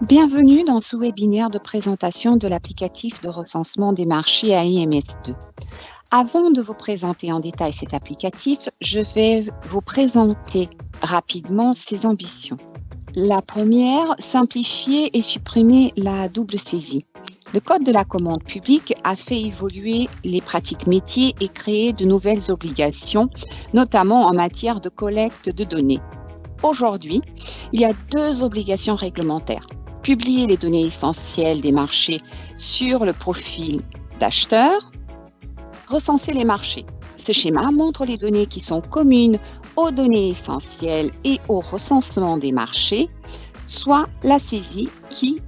Bienvenue dans ce webinaire de présentation de l'applicatif de recensement des marchés AIMS2. Avant de vous présenter en détail cet applicatif, je vais vous présenter rapidement ses ambitions. La première, simplifier et supprimer la double saisie. Le Code de la commande publique a fait évoluer les pratiques métiers et créé de nouvelles obligations, notamment en matière de collecte de données. Aujourd'hui, il y a deux obligations réglementaires. Publier les données essentielles des marchés sur le profil d'acheteur, recenser les marchés. Ce schéma montre les données qui sont communes aux données essentielles et au recensement des marchés, soit la saisie qui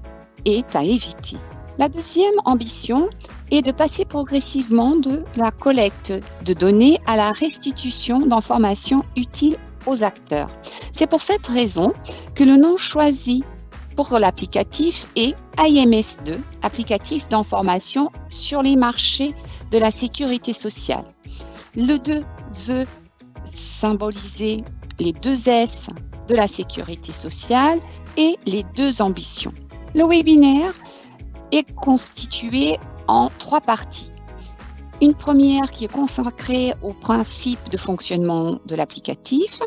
est à éviter. La deuxième ambition est de passer progressivement de la collecte de données à la restitution d'informations utiles aux acteurs. C'est pour cette raison que le nom choisi pour l'applicatif est AIMS2, applicatif d'information sur les marchés de la sécurité sociale. Le 2 veut symboliser les deux S de la sécurité sociale et les deux ambitions. Le webinaire est constitué en trois parties. Une première qui est consacrée au principe de fonctionnement de l'applicatif,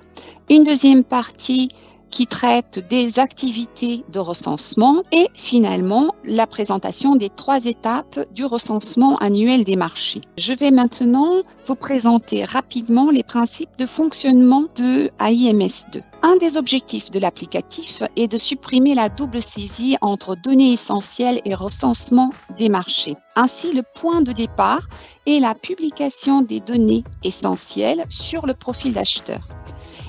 une deuxième partie qui traite des activités de recensement et finalement la présentation des trois étapes du recensement annuel des marchés. Je vais maintenant vous présenter rapidement les principes de fonctionnement de AIMS2. Un des objectifs de l'applicatif est de supprimer la double saisie entre données essentielles et recensement des marchés. Ainsi, le point de départ est la publication des données essentielles sur le profil d'acheteur.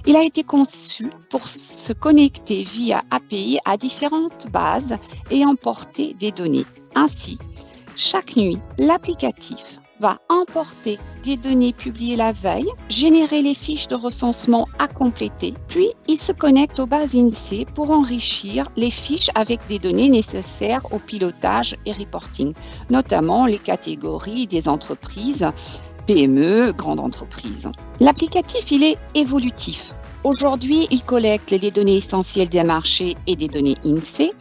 Il a été conçu pour se connecter via API à différentes bases et emporter des données. Ainsi, chaque nuit, l'applicatif va importer des données publiées la veille, générer les fiches de recensement à compléter, puis il se connecte aux bases INSEE pour enrichir les fiches avec des données nécessaires au pilotage et reporting, notamment les catégories des entreprises, PME, grandes entreprises. L'applicatif, il est évolutif. Aujourd'hui, il collecte les données essentielles des marchés et des données INSEE.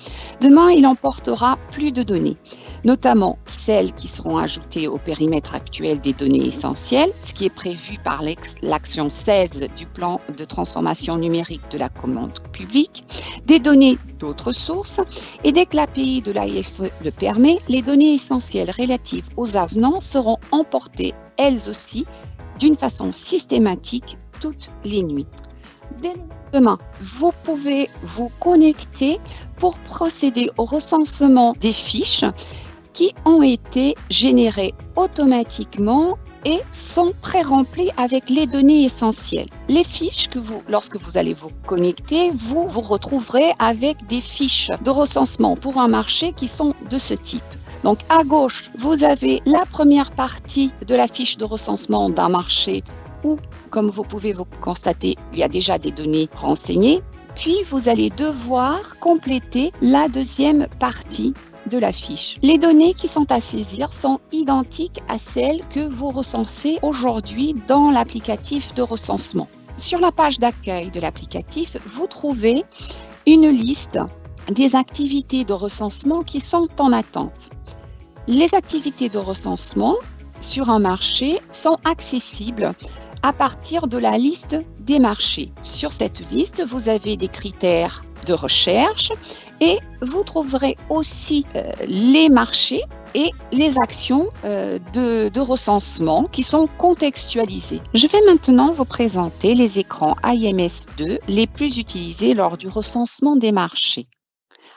Demain, il emportera plus de données, notamment celles qui seront ajoutées au périmètre actuel des données essentielles, ce qui est prévu par l'action 16 du plan de transformation numérique de la commande publique, des données d'autres sources, et dès que l'API de l'AIFE le permet, les données essentielles relatives aux avenants seront emportées, elles aussi, d'une façon systématique toutes les nuits. Dès le lendemain, vous pouvez vous connecter pour procéder au recensement des fiches qui ont été générées automatiquement et sont pré-remplies avec les données essentielles. Les fiches que lorsque vous allez vous connecter, vous retrouverez avec des fiches de recensement pour un marché qui sont de ce type. Donc à gauche, vous avez la première partie de la fiche de recensement d'un marché où, comme vous pouvez vous constater, il y a déjà des données renseignées. Puis vous allez devoir compléter la deuxième partie de la fiche. Les données qui sont à saisir sont identiques à celles que vous recensez aujourd'hui dans l'applicatif de recensement. Sur la page d'accueil de l'applicatif, vous trouvez une liste des activités de recensement qui sont en attente. Les activités de recensement sur un marché sont accessibles à partir de la liste des marchés. Sur cette liste, vous avez des critères de recherche et vous trouverez aussi les marchés et les actions de recensement qui sont contextualisées. Je vais maintenant vous présenter les écrans AIMS2 les plus utilisés lors du recensement des marchés.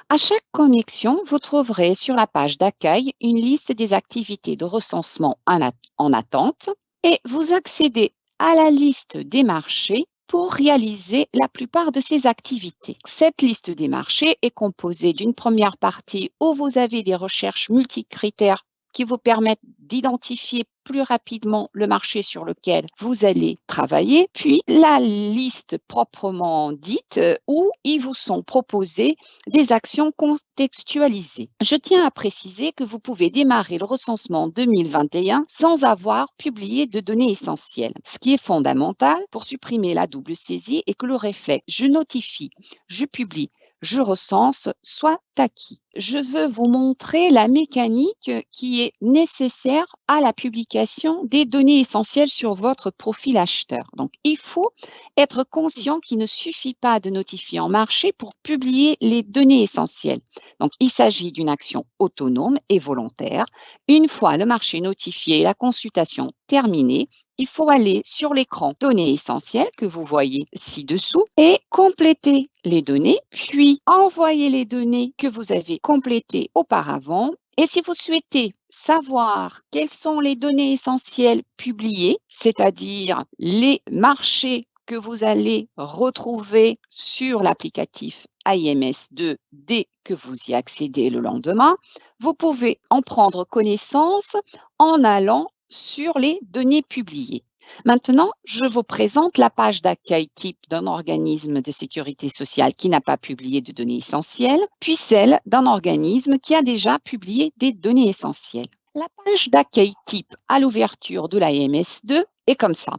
À chaque connexion, vous trouverez sur la page d'accueil une liste des activités de recensement en attente et vous accédez à la liste des marchés pour réaliser la plupart de ces activités. Cette liste des marchés est composée d'une première partie où vous avez des recherches multicritères qui vous permettent d'identifier plus rapidement le marché sur lequel vous allez travailler, puis la liste proprement dite où ils vous sont proposées des actions contextualisées. Je tiens à préciser que vous pouvez démarrer le recensement 2021 sans avoir publié de données essentielles, ce qui est fondamental pour supprimer la double saisie et que le réflexe « je notifie, je publie, je recense soit acquis. Je veux vous montrer la mécanique qui est nécessaire à la publication des données essentielles sur votre profil acheteur. Donc, il faut être conscient qu'il ne suffit pas de notifier en marché pour publier les données essentielles. Donc, il s'agit d'une action autonome et volontaire. Une fois le marché notifié et la consultation terminée, il faut aller sur l'écran données essentielles que vous voyez ci-dessous et compléter les données, puis envoyer les données que vous avez complétées auparavant. Et si vous souhaitez savoir quelles sont les données essentielles publiées, c'est-à-dire les marchés que vous allez retrouver sur l'applicatif AIMS2 dès que vous y accédez le lendemain, vous pouvez en prendre connaissance en allant sur les données publiées. Maintenant, je vous présente la page d'accueil type d'un organisme de sécurité sociale qui n'a pas publié de données essentielles, puis celle d'un organisme qui a déjà publié des données essentielles. La page d'accueil type à l'ouverture de l'AMS2 est comme ça.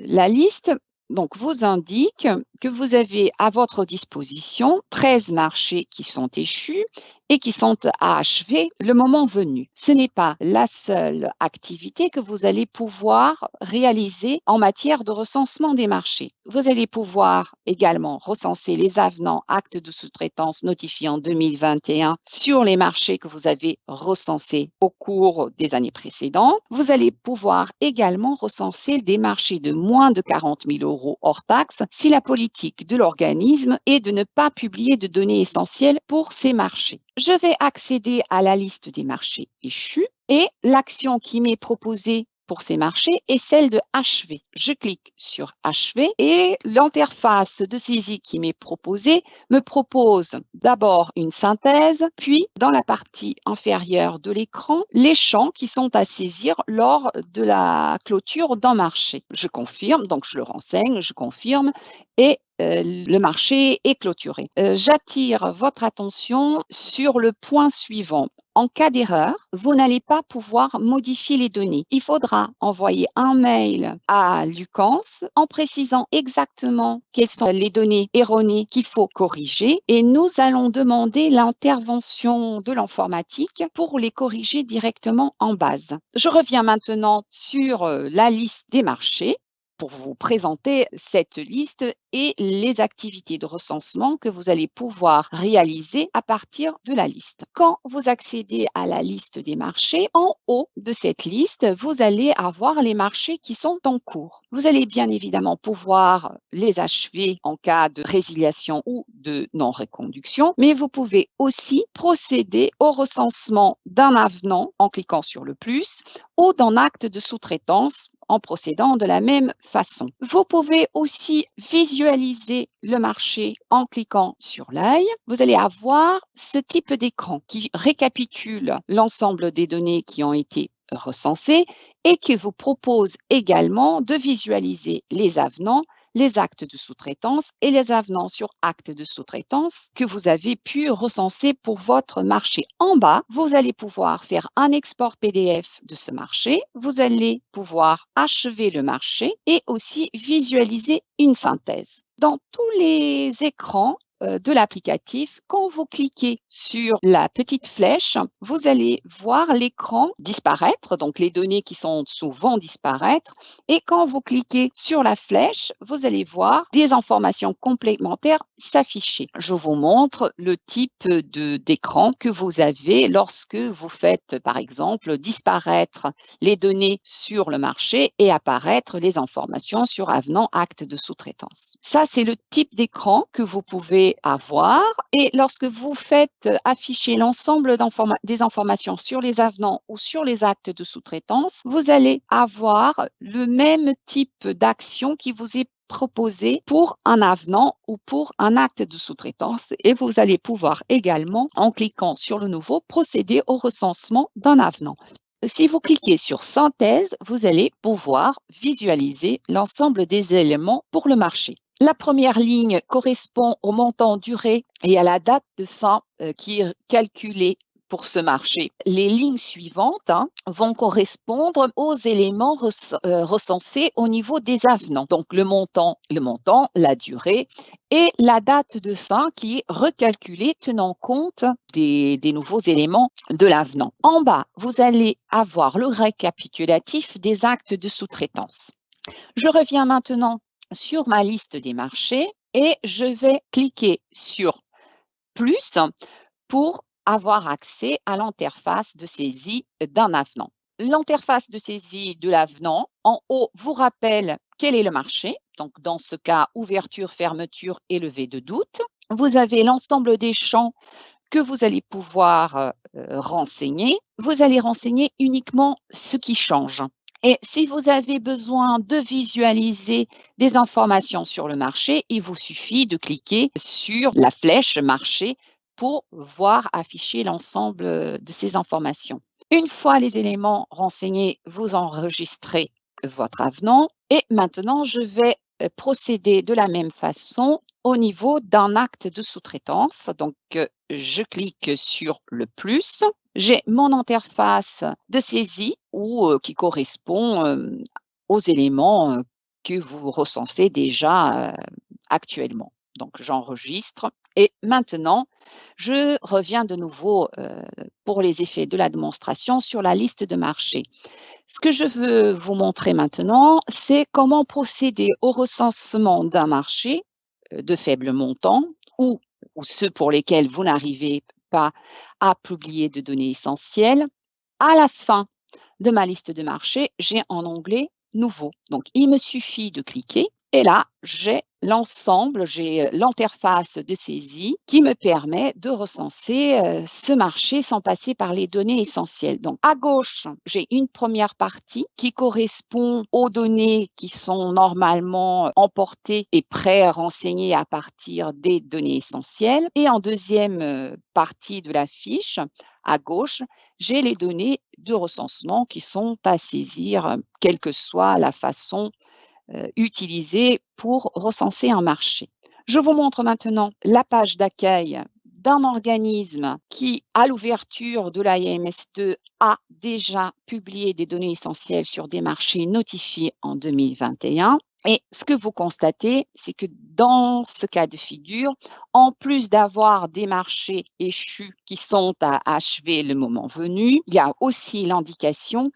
La liste donc, vous indique que vous avez à votre disposition 13 marchés qui sont échus et qui sont à achever le moment venu. Ce n'est pas la seule activité que vous allez pouvoir réaliser en matière de recensement des marchés. Vous allez pouvoir également recenser les avenants actes de sous-traitance notifiés en 2021 sur les marchés que vous avez recensés au cours des années précédentes. Vous allez pouvoir également recenser des marchés de moins de 40 000 € hors taxes si la politique de l'organisme est de ne pas publier de données essentielles pour ces marchés. Je vais accéder à la liste des marchés échus et l'action qui m'est proposée pour ces marchés est celle de achever. Je clique sur achever et l'interface de saisie qui m'est proposée me propose d'abord une synthèse, puis dans la partie inférieure de l'écran, les champs qui sont à saisir lors de la clôture d'un marché. Je confirme, donc je le renseigne, je confirme et le marché est clôturé. J'attire votre attention sur le point suivant. En cas d'erreur, vous n'allez pas pouvoir modifier les données. Il faudra envoyer un mail à Lucans en précisant exactement quelles sont les données erronées qu'il faut corriger et nous allons demander l'intervention de l'informatique pour les corriger directement en base. Je reviens maintenant sur la liste des marchés pour vous présenter cette liste et les activités de recensement que vous allez pouvoir réaliser à partir de la liste. Quand vous accédez à la liste des marchés, en haut de cette liste, vous allez avoir les marchés qui sont en cours. Vous allez bien évidemment pouvoir les achever en cas de résiliation ou de non-reconduction, mais vous pouvez aussi procéder au recensement d'un avenant en cliquant sur le plus ou d'un acte de sous-traitance en procédant de la même façon. Vous pouvez aussi visualiser le marché en cliquant sur l'œil. Vous allez avoir ce type d'écran qui récapitule l'ensemble des données qui ont été recensées et qui vous propose également de visualiser les avenants, les actes de sous-traitance et les avenants sur actes de sous-traitance que vous avez pu recenser pour votre marché. En bas, vous allez pouvoir faire un export PDF de ce marché. Vous allez pouvoir achever le marché et aussi visualiser une synthèse. Dans tous les écrans de l'applicatif, quand vous cliquez sur la petite flèche, vous allez voir l'écran disparaître, donc les données qui sont en dessous vont disparaître. Et quand vous cliquez sur la flèche, vous allez voir des informations complémentaires s'afficher. Je vous montre le type d'écran que vous avez lorsque vous faites, par exemple, disparaître les données sur le marché et apparaître les informations sur avenant acte de sous-traitance. Ça, c'est le type d'écran que vous pouvez avoir et lorsque vous faites afficher l'ensemble des informations sur les avenants ou sur les actes de sous-traitance, vous allez avoir le même type d'action qui vous est proposé pour un avenant ou pour un acte de sous-traitance et vous allez pouvoir également, en cliquant sur le nouveau, procéder au recensement d'un avenant. Si vous cliquez sur synthèse, vous allez pouvoir visualiser l'ensemble des éléments pour le marché. La première ligne correspond au montant duré et à la date de fin qui est calculée pour ce marché. Les lignes suivantes vont correspondre aux éléments recensés au niveau des avenants. Donc le montant, la durée et la date de fin qui est recalculée tenant compte des nouveaux éléments de l'avenant. En bas, vous allez avoir le récapitulatif des actes de sous-traitance. Je reviens maintenant sur ma liste des marchés et je vais cliquer sur plus pour avoir accès à l'interface de saisie d'un avenant. L'interface de saisie de l'avenant, en haut, vous rappelle quel est le marché. Donc, dans ce cas, ouverture, fermeture et levée de doute. Vous avez l'ensemble des champs que vous allez pouvoir renseigner. Vous allez renseigner uniquement ce qui change. Et si vous avez besoin de visualiser des informations sur le marché, il vous suffit de cliquer sur la flèche marché pour voir afficher l'ensemble de ces informations. Une fois les éléments renseignés, vous enregistrez votre avenant et maintenant je vais procéder de la même façon au niveau d'un acte de sous-traitance. Donc, je clique sur le plus. J'ai mon interface de saisie qui correspond aux éléments que vous recensez déjà actuellement. Donc, j'enregistre et maintenant, je reviens de nouveau pour les effets de la démonstration sur la liste de marché. Ce que je veux vous montrer maintenant, c'est comment procéder au recensement d'un marché de faible montant ou ceux pour lesquels vous n'arrivez pas à publier de données essentielles. À la fin de ma liste de marché, j'ai un onglet nouveau. Donc, il me suffit de cliquer et là, j'ai l'ensemble, j'ai l'interface de saisie qui me permet de recenser ce marché sans passer par les données essentielles. Donc, à gauche, j'ai une première partie qui correspond aux données qui sont normalement emportées et pré-renseignées à partir des données essentielles. Et en deuxième partie de la fiche, à gauche, j'ai les données de recensement qui sont à saisir, quelle que soit la façon utilisée pour recenser un marché. Je vous montre maintenant la page d'accueil d'un organisme qui, à l'ouverture de l'AIMS2, a déjà publié des données essentielles sur des marchés notifiés en 2021. Et ce que vous constatez, c'est que dans ce cas de figure, en plus d'avoir des marchés échus qui sont à achever le moment venu, il y a aussi l'indication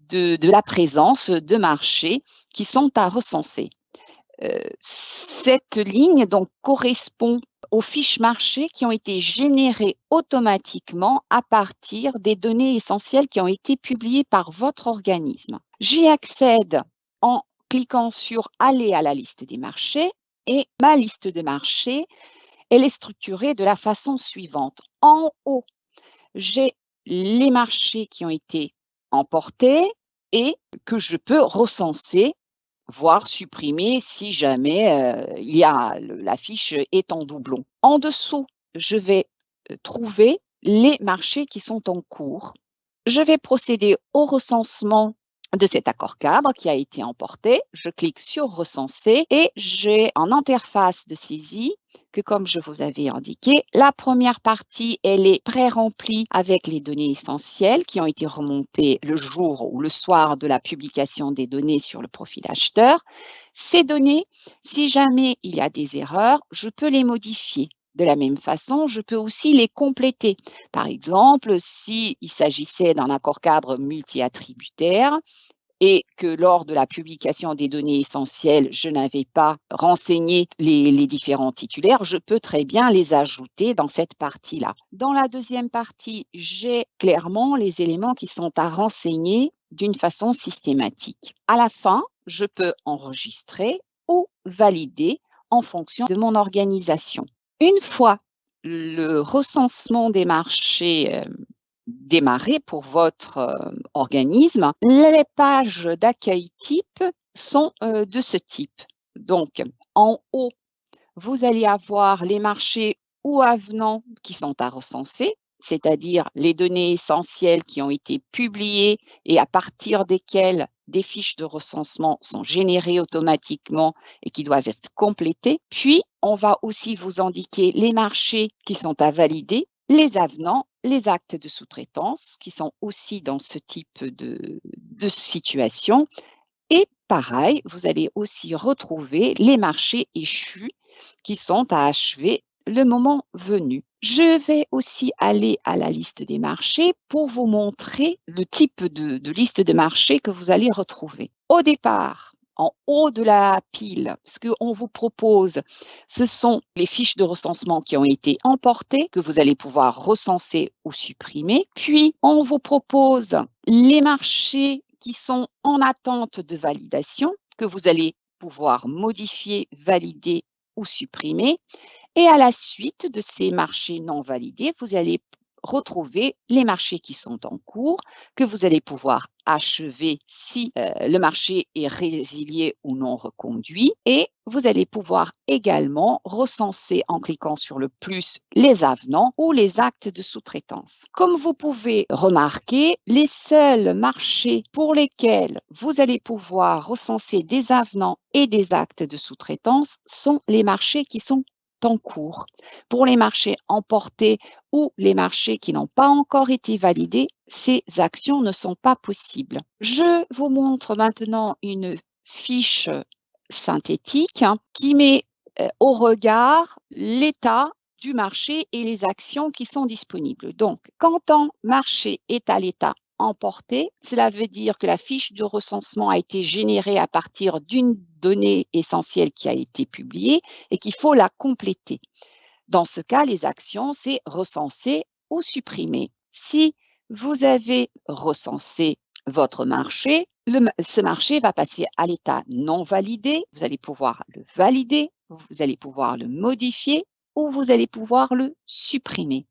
de la présence de marchés qui sont à recenser. Cette ligne donc correspond aux fiches marchés qui ont été générées automatiquement à partir des données essentielles qui ont été publiées par votre organisme. J'y accède en cliquant sur Aller à la liste des marchés et ma liste de marchés, elle est structurée de la façon suivante. En haut, j'ai les marchés qui ont été emportés et que je peux recenser, voire supprimer si jamais la fiche est en doublon. En dessous, je vais trouver les marchés qui sont en cours. Je vais procéder au recensement de cet accord cadre qui a été emporté. Je clique sur Recenser et j'ai en interface de saisie que, comme je vous avais indiqué, la première partie, elle est pré-remplie avec les données essentielles qui ont été remontées le jour ou le soir de la publication des données sur le profil acheteur. Ces données, si jamais il y a des erreurs, je peux les modifier. De la même façon, je peux aussi les compléter. Par exemple, s'il s'agissait d'un accord cadre multi-attributaire et que lors de la publication des données essentielles, je n'avais pas renseigné les différents titulaires, je peux très bien les ajouter dans cette partie-là. Dans la deuxième partie, j'ai clairement les éléments qui sont à renseigner d'une façon systématique. À la fin, je peux enregistrer ou valider en fonction de mon organisation. Une fois le recensement des marchés démarré pour votre organisme, les pages d'accueil type sont de ce type. Donc, en haut, vous allez avoir les marchés ou avenants qui sont à recenser, c'est-à-dire les données essentielles qui ont été publiées et à partir desquelles des fiches de recensement sont générées automatiquement et qui doivent être complétées. Puis, on va aussi vous indiquer les marchés qui sont à valider, les avenants les actes de sous-traitance qui sont aussi dans ce type de situation. Et pareil, vous allez aussi retrouver les marchés échus qui sont à achever le moment venu. Je vais aussi aller à la liste des marchés pour vous montrer le type de liste de marchés que vous allez retrouver. Au départ, en haut de la pile, ce qu'on vous propose, ce sont les fiches de recensement qui ont été emportées, que vous allez pouvoir recenser ou supprimer. Puis, on vous propose les marchés qui sont en attente de validation, que vous allez pouvoir modifier, valider ou supprimer. Et à la suite de ces marchés non validés, vous allez retrouver les marchés qui sont en cours, que vous allez pouvoir achever si le marché est résilié ou non reconduit. Et vous allez pouvoir également recenser en cliquant sur le plus les avenants ou les actes de sous-traitance. Comme vous pouvez remarquer, les seuls marchés pour lesquels vous allez pouvoir recenser des avenants et des actes de sous-traitance sont les marchés qui sont en cours. Pour les marchés emportés ou les marchés qui n'ont pas encore été validés, ces actions ne sont pas possibles. Je vous montre maintenant une fiche synthétique qui met au regard l'état du marché et les actions qui sont disponibles. Donc, quand un marché est à l'état emporté, cela veut dire que la fiche de recensement a été générée à partir d'une donnée essentielle qui a été publiée et qu'il faut la compléter. Dans ce cas, les actions, c'est recenser ou supprimer. Si vous avez recensé votre marché, ce marché va passer à l'état non validé. Vous allez pouvoir le valider, vous allez pouvoir le modifier ou vous allez pouvoir le supprimer.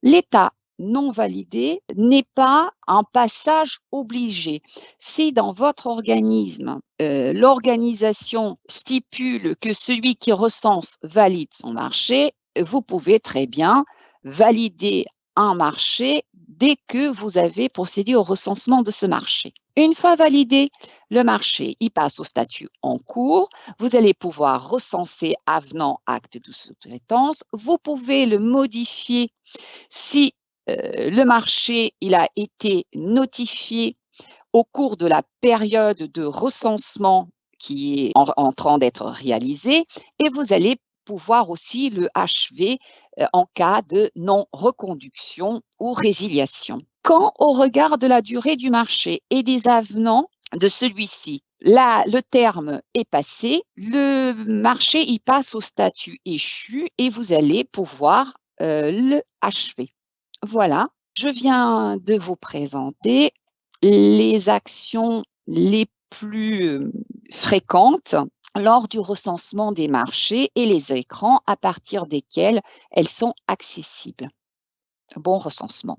L'état non validé n'est pas un passage obligé. Si dans votre organisme, l'organisation stipule que celui qui recense valide son marché, vous pouvez très bien valider un marché dès que vous avez procédé au recensement de ce marché. Une fois validé, le marché, il passe au statut en cours. Vous allez pouvoir recenser avenant acte de sous-traitance. Vous pouvez le modifier si le marché il a été notifié au cours de la période de recensement qui est en train d'être réalisée et vous allez pouvoir aussi le achever en cas de non-reconduction ou résiliation. Quand au regard de la durée du marché et des avenants de celui-ci, là, le terme est passé, le marché y passe au statut échu et vous allez pouvoir le achever. Voilà, je viens de vous présenter les actions les plus fréquentes lors du recensement des marchés et les écrans à partir desquels elles sont accessibles. Bon recensement.